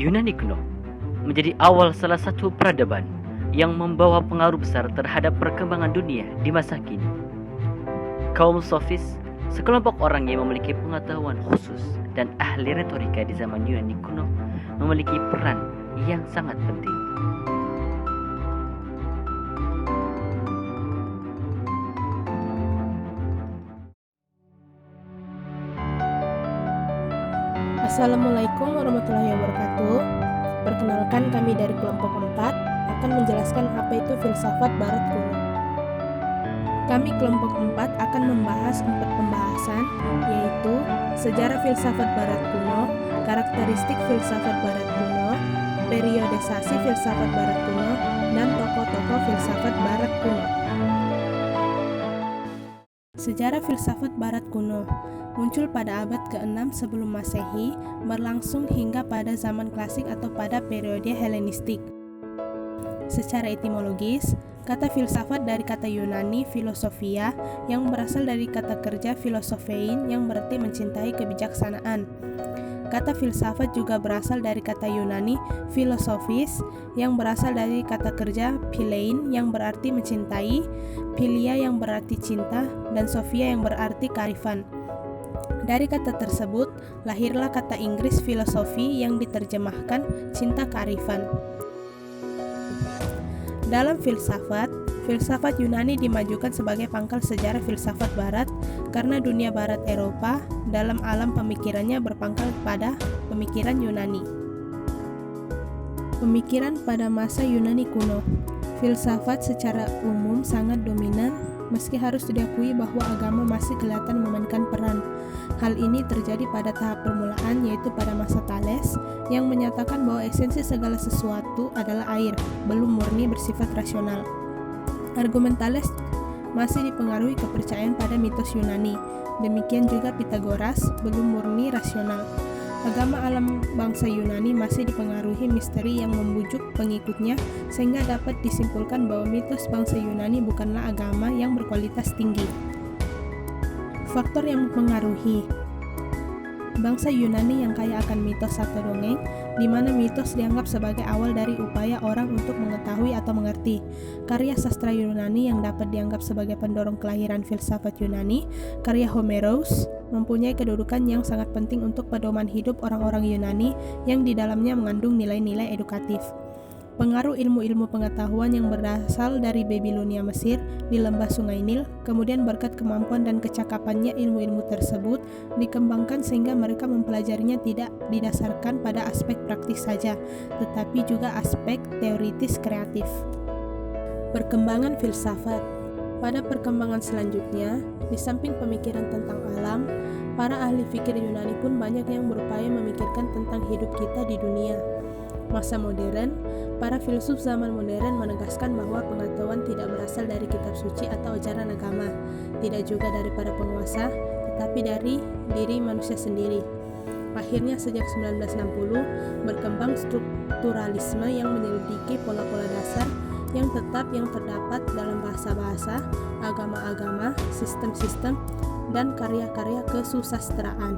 Yunani kuno menjadi awal salah satu peradaban yang membawa pengaruh besar terhadap perkembangan dunia di masa kini. Kaum sofis, sekelompok orang yang memiliki pengetahuan khusus dan ahli retorika di zaman Yunani kuno, memiliki peran yang sangat penting. Assalamualaikum warahmatullahi wabarakatuh. Perkenalkan, kami dari kelompok 4 akan menjelaskan apa itu filsafat barat kuno. Kami kelompok 4 akan membahas 4 pembahasan, yaitu sejarah filsafat barat kuno, karakteristik filsafat barat kuno, periodisasi filsafat barat kuno, dan tokoh-tokoh filsafat barat kuno. Sejarah filsafat barat kuno muncul pada abad ke-6 sebelum Masehi, berlangsung hingga pada zaman klasik atau pada periode Helenistik. Secara etimologis, kata filsafat dari kata Yunani filosofia yang berasal dari kata kerja filosophein yang berarti mencintai kebijaksanaan. Kata filsafat juga berasal dari kata Yunani filosofis yang berasal dari kata kerja philein yang berarti mencintai, philia yang berarti cinta, dan sophia yang berarti kearifan. Dari kata tersebut, lahirlah kata Inggris filosofi yang diterjemahkan cinta kearifan. Dalam filsafat Yunani dimajukan sebagai pangkal sejarah filsafat barat karena dunia barat Eropa dalam alam pemikirannya berpangkal pada pemikiran Yunani. Pemikiran pada masa Yunani kuno. Filsafat secara umum sangat dominan, meski harus diakui bahwa agama masih kelihatan memainkan peran. Hal ini terjadi pada tahap permulaan, yaitu pada masa Thales, yang menyatakan bahwa esensi segala sesuatu adalah air, belum murni bersifat rasional. Argumen Thales masih dipengaruhi kepercayaan pada mitos Yunani. Demikian juga Pythagoras, belum murni rasional. Agama alam bangsa Yunani masih dipengaruhi misteri yang membujuk pengikutnya, sehingga dapat disimpulkan bahwa mitos bangsa Yunani bukanlah agama yang berkualitas tinggi. Faktor yang mempengaruhi bangsa Yunani yang kaya akan mitos atau dongeng, di mana mitos dianggap sebagai awal dari upaya orang untuk mengetahui atau mengerti. Karya sastra Yunani yang dapat dianggap sebagai pendorong kelahiran filsafat Yunani, karya Homeros, mempunyai kedudukan yang sangat penting untuk pedoman hidup orang-orang Yunani yang di dalamnya mengandung nilai-nilai edukatif. Pengaruh ilmu-ilmu pengetahuan yang berasal dari Babilonia Mesir di lembah Sungai Nil, kemudian berkat kemampuan dan kecakapannya ilmu-ilmu tersebut dikembangkan sehingga mereka mempelajarinya tidak didasarkan pada aspek praktis saja, tetapi juga aspek teoritis kreatif. Perkembangan filsafat. Pada perkembangan selanjutnya, di samping pemikiran tentang alam, para ahli fikir Yunani pun banyak yang berupaya memikirkan tentang hidup kita di dunia. Masa modern, para filsuf zaman modern menegaskan bahwa pengetahuan tidak berasal dari kitab suci atau ajaran agama, tidak juga dari para penguasa, tetapi dari diri manusia sendiri. Akhirnya sejak 1960, berkembang strukturalisme yang menyelidiki pola-pola dasar yang tetap yang terdapat dalam bahasa-bahasa, agama-agama, sistem-sistem, dan karya-karya kesusastraan.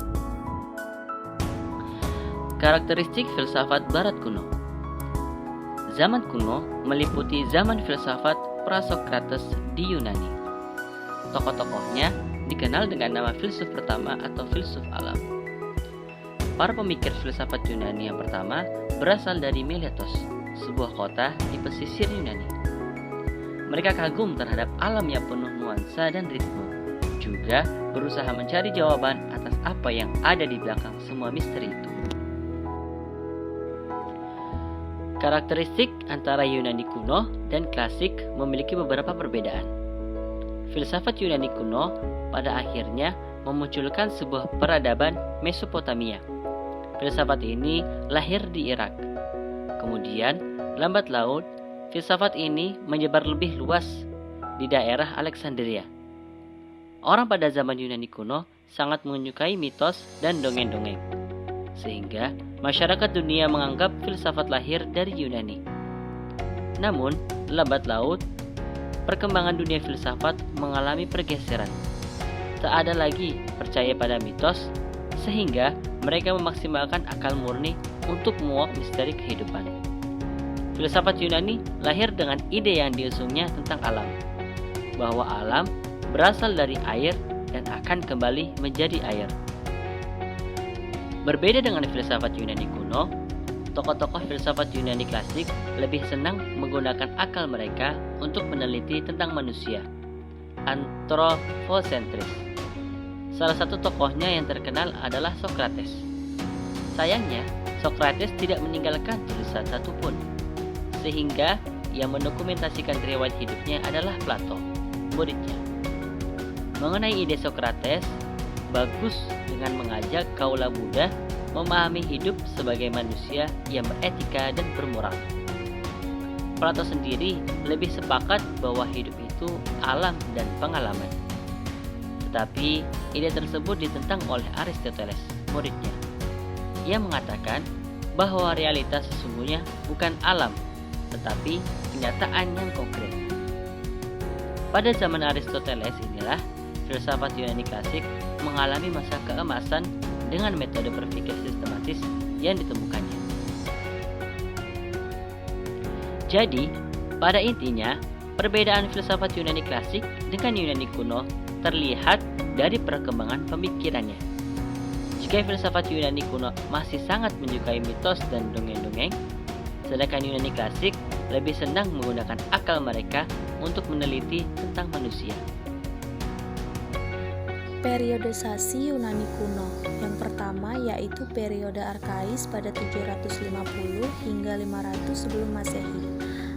Karakteristik filsafat barat kuno. Zaman kuno meliputi zaman filsafat Prasokrates di Yunani. Tokoh-tokohnya dikenal dengan nama filsuf pertama atau filsuf alam. Para pemikir filsafat Yunani yang pertama berasal dari Miletos, sebuah kota di pesisir Yunani. Mereka kagum terhadap alam yang penuh nuansa dan ritme, juga berusaha mencari jawaban atas apa yang ada di belakang semua misteri itu. Karakteristik antara Yunani kuno dan klasik memiliki beberapa perbedaan. Filsafat Yunani kuno pada akhirnya memunculkan sebuah peradaban Mesopotamia. Filsafat ini lahir di Irak. Kemudian, lambat laun, filsafat ini menyebar lebih luas di daerah Alexandria. Orang pada zaman Yunani kuno sangat menyukai mitos dan dongeng-dongeng, sehingga masyarakat dunia menganggap filsafat lahir dari Yunani. Namun, lambat laun, perkembangan dunia filsafat mengalami pergeseran. Tak ada lagi percaya pada mitos, sehingga mereka memaksimalkan akal murni untuk menguak misteri kehidupan. Filsafat Yunani lahir dengan ide yang diusungnya tentang alam, bahwa alam berasal dari air dan akan kembali menjadi air. Berbeda dengan filsafat Yunani kuno, tokoh-tokoh filsafat Yunani klasik lebih senang menggunakan akal mereka untuk meneliti tentang manusia, anthropocentris. Salah satu tokohnya yang terkenal adalah Socrates. Sayangnya, Socrates tidak meninggalkan tulisan satupun, sehingga yang mendokumentasikan riwayat hidupnya adalah Plato, muridnya. Mengenai ide Socrates, bagus dengan mengajak kaula Buddha memahami hidup sebagai manusia yang beretika dan bermoral. Plato sendiri lebih sepakat bahwa hidup itu alam dan pengalaman. Tetapi ide tersebut ditentang oleh Aristoteles, muridnya. Ia mengatakan bahwa realitas sesungguhnya bukan alam, tetapi kenyataan yang konkret. Pada zaman Aristoteles inilah filsafat Yunani klasik mengalami masa keemasan dengan metode berpikir sistematis yang ditemukannya. Jadi, pada intinya, perbedaan filsafat Yunani klasik dengan Yunani kuno terlihat dari perkembangan pemikirannya. Jika filsafat Yunani kuno masih sangat menyukai mitos dan dongeng-dongeng, sedangkan Yunani klasik lebih senang menggunakan akal mereka untuk meneliti tentang manusia. Periodisasi Yunani kuno. Yang pertama yaitu periode Arkais pada 750 hingga 500 sebelum Masehi.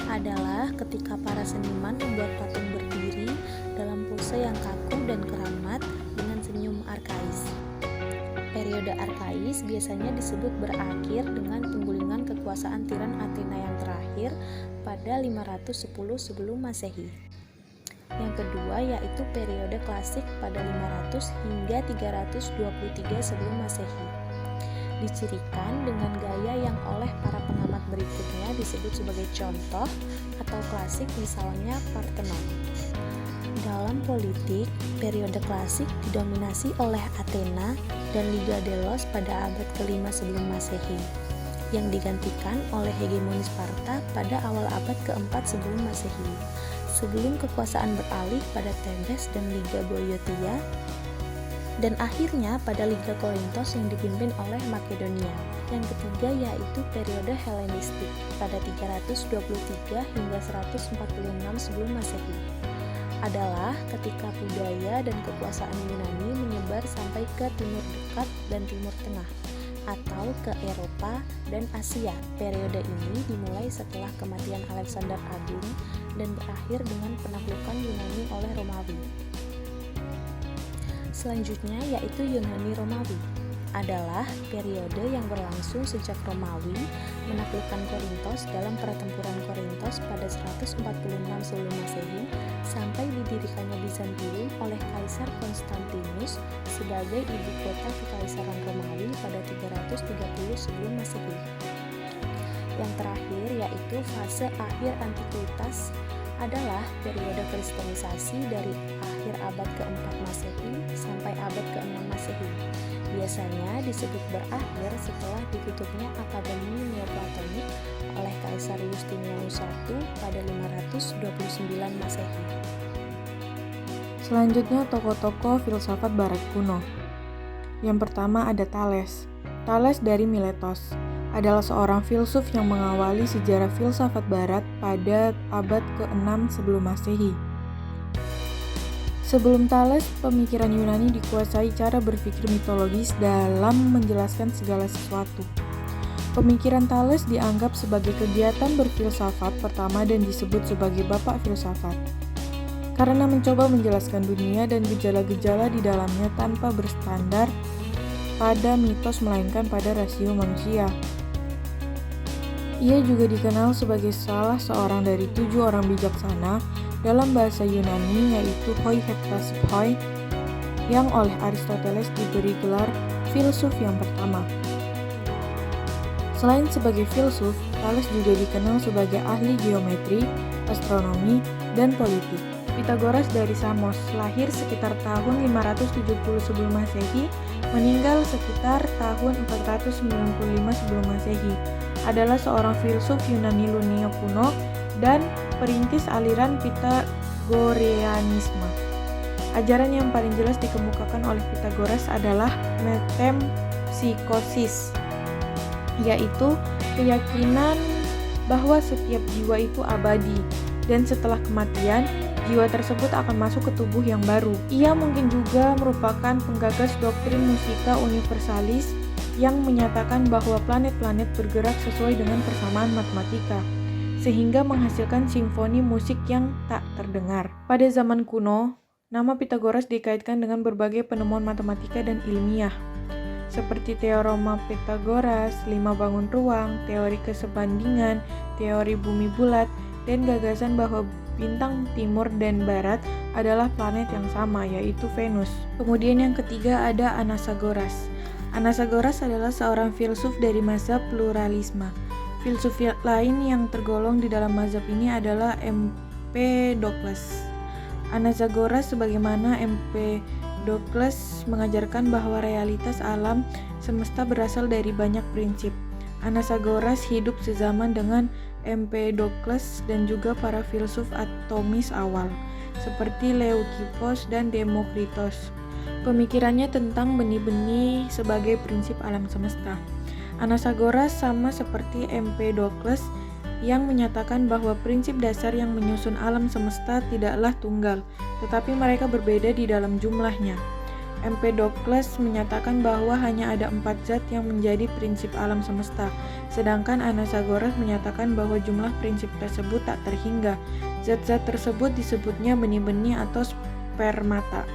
Adalah ketika para seniman membuat patung berdiri dalam pose yang kaku dan keramat dengan senyum arkais. Periode Arkais biasanya disebut berakhir dengan penggulingan kekuasaan tiran Athena yang terakhir pada 510 sebelum Masehi. Yang kedua yaitu periode klasik pada 500 hingga 323 sebelum Masehi. Dicirikan dengan gaya yang oleh para pengamat berikutnya disebut sebagai contoh atau klasik, misalnya Parthenon. Dalam politik, periode klasik didominasi oleh Athena dan Liga Delos pada abad ke-5 sebelum Masehi, yang digantikan oleh hegemoni Sparta pada awal abad ke-4 sebelum Masehi, sebelum kekuasaan beralih pada Thebes dan Liga Boeotia, dan akhirnya pada Liga Korintos yang dipimpin oleh Makedonia. Yang ketiga yaitu periode Helenistik pada 323 hingga 146 sebelum Masehi. Adalah ketika budaya dan kekuasaan Yunani menyebar sampai ke Timur Dekat dan Timur Tengah, atau ke Eropa dan Asia. Periode ini dimulai setelah kematian Alexander Agung dan berakhir dengan penaklukan Yunani oleh Romawi. Selanjutnya yaitu Yunani Romawi. Adalah periode yang berlangsung sejak Romawi menaklukkan Korintos dalam pertempuran Korintos pada 146 sebelum Masehi sampai didirikannya Bizantium oleh Kaisar Konstantinus sebagai ibu kota Kekaisaran Romawi pada 330 sebelum Masehi. Yang terakhir yaitu fase akhir Antikitas adalah periode kristenisasi dari akhir abad ke-4 Masehi sampai abad ke-6 Masehi. Biasanya disebut berakhir setelah ditutupnya Akademi Neoplatonik oleh Kaisar Justinianus I pada 529 Masehi. Selanjutnya tokoh-tokoh filsafat barat kuno. Yang pertama ada Thales. Thales dari Miletos adalah seorang filsuf yang mengawali sejarah filsafat barat pada abad ke-6 sebelum Masehi. Sebelum Thales, pemikiran Yunani dikuasai cara berpikir mitologis dalam menjelaskan segala sesuatu. Pemikiran Thales dianggap sebagai kegiatan berfilsafat pertama dan disebut sebagai bapak filsafat, karena mencoba menjelaskan dunia dan gejala-gejala di dalamnya tanpa berstandar pada mitos melainkan pada rasio manusia. Ia juga dikenal sebagai salah seorang dari 7 orang bijaksana dalam bahasa Yunani, yaitu hoi heptasiphoi, yang oleh Aristoteles diberi gelar filsuf yang pertama. Selain sebagai filsuf, Thales juga dikenal sebagai ahli geometri, astronomi, dan politik. Pythagoras dari Samos lahir sekitar tahun 570 sebelum Masehi meninggal sekitar tahun 495 sebelum Masehi. Adalah seorang filsuf Yunani Lunia kuno dan perintis aliran Pythagoreanisme. Ajaran yang paling jelas dikemukakan oleh Pythagoras adalah metempsychosis, yaitu keyakinan bahwa setiap jiwa itu abadi dan setelah kematian, jiwa tersebut akan masuk ke tubuh yang baru. Ia mungkin juga merupakan penggagas doktrin musika universalis yang menyatakan bahwa planet-planet bergerak sesuai dengan persamaan matematika, sehingga menghasilkan simfoni musik yang tak terdengar. Pada zaman kuno, nama Pythagoras dikaitkan dengan berbagai penemuan matematika dan ilmiah, seperti teorema Pythagoras, 5 bangun ruang, teori kesebandingan, teori bumi bulat, dan gagasan bahwa bintang timur dan barat adalah planet yang sama, yaitu Venus. Kemudian yang ketiga ada Anaxagoras. Anaxagoras adalah seorang filsuf dari mazhab pluralisme. Filsuf lain yang tergolong di dalam mazhab ini adalah Empedokles. Anaxagoras sebagaimana Empedokles mengajarkan bahwa realitas alam semesta berasal dari banyak prinsip. Anaxagoras hidup sezaman dengan Empedokles dan juga para filsuf atomis awal, seperti Leucippus dan Demokritos. Pemikirannya tentang benih-benih sebagai prinsip alam semesta. Anaxagoras sama seperti Empedokles yang menyatakan bahwa prinsip dasar yang menyusun alam semesta tidaklah tunggal, tetapi mereka berbeda di dalam jumlahnya. Empedokles menyatakan bahwa hanya ada 4 zat yang menjadi prinsip alam semesta, sedangkan Anaxagoras menyatakan bahwa jumlah prinsip tersebut tak terhingga. Zat-zat tersebut disebutnya benih-benih atau spermata.